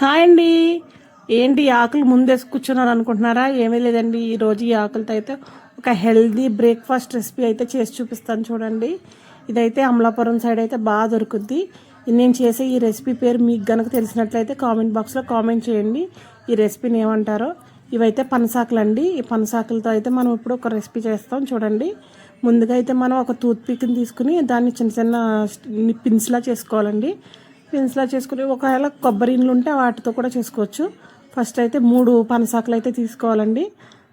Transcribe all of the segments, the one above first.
Hi అండి. ఏంటి ఈ ఆకులు ముందేసి కూర్చున్నారు అనుకుంటున్నారా? ఏమీ లేదండి, ఈరోజు ఈ ఆకులతో అయితే ఒక హెల్దీ బ్రేక్ఫాస్ట్ రెసిపీ అయితే చేసి చూపిస్తాను చూడండి. ఇదైతే అమలాపురం సైడ్ అయితే బాగా దొరుకుద్ది. నేను చేసే ఈ రెసిపీ పేరు మీకు గనక తెలిసినట్లయితే కామెంట్ బాక్స్లో కామెంట్ చేయండి ఈ రెసిపీని ఏమంటారో. ఇవైతే పనసాకులు అండి. ఈ పనసాకులతో అయితే మనం ఇప్పుడు ఒక రెసిపీ చేస్తాం చూడండి. ముందుగా అయితే మనం ఒక టూత్ పిక్ని తీసుకుని దాన్ని చిన్న చిన్న పిన్స్లా చేసుకోవాలండి. పిన్స్లా చేసుకుని ఒకవేళ కొబ్బరి ఇండ్లు ఉంటే వాటితో కూడా చేసుకోవచ్చు. ఫస్ట్ అయితే 3 పనసాకులు అయితే తీసుకోవాలండి.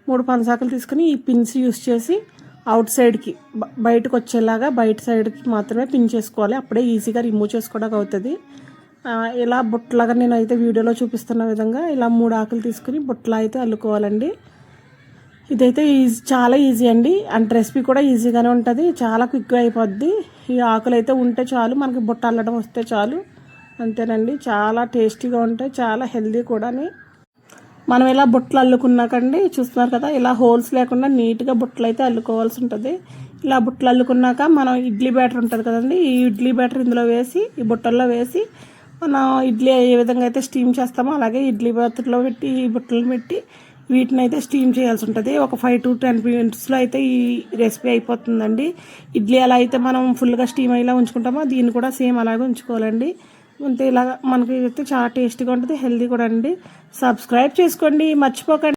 3 పనసాకులు తీసుకుని ఈ పిన్స్ యూస్ చేసి అవుట్ సైడ్కి బయటకు వచ్చేలాగా బయట సైడ్కి మాత్రమే పిన్ చేసుకోవాలి. అప్పుడే ఈజీగా రిమూవ్ చేసుకోవడానికి అవుతుంది. ఇలా బుట్టలాగా నేను అయితే వీడియోలో చూపిస్తున్న విధంగా ఇలా 3 ఆకులు తీసుకుని బుట్టలా అయితే అల్లుకోవాలండి. ఇదైతే చాలా ఈజీ అండి. అండ్ రెసిపీ కూడా ఈజీగానే ఉంటుంది, చాలా క్విక్గా అయిపోద్ది. ఈ ఆకులు అయితే ఉంటే చాలు, మనకి బుట్ట అల్లడం వస్తే చాలు, అంతేనండి. చాలా టేస్టీగా ఉంటాయి, చాలా హెల్దీ కూడా. మనం ఇలా బుట్టలు అల్లుకున్నాకండి, చూస్తున్నారు కదా, ఇలా హోల్స్ లేకుండా నీట్గా బుట్టలు అయితే అల్లుకోవాల్సి ఉంటుంది. ఇలా బుట్టలు అల్లుకున్నాక మనం ఇడ్లీ బ్యాటర్ ఉంటుంది కదండి, ఈ ఇడ్లీ బ్యాటర్ ఇందులో వేసి ఈ బుట్టల్లో వేసి మనం ఇడ్లీ ఏ విధంగా అయితే స్టీమ్ చేస్తామో అలాగే ఇడ్లీ పాత్రలో పెట్టి ఈ బుట్టలు పెట్టి వీటిని అయితే స్టీమ్ చేయాల్సి ఉంటుంది. ఒక 5 to 10 minutesలో అయితే ఈ రెసిపీ అయిపోతుందండి. ఇడ్లీ ఎలా అయితే మనం ఫుల్గా స్టీమ్ అయ్యేలా ఉంచుకుంటామో దీన్ని కూడా సేమ్ అలాగే ఉంచుకోవాలండి. అంతే, ఇలాగా మనకి అయితే చాలా టేస్టీగా ఉంటుంది, హెల్దీ కూడా అండి. సబ్స్క్రైబ్ చేసుకోండి, మర్చిపోకండి.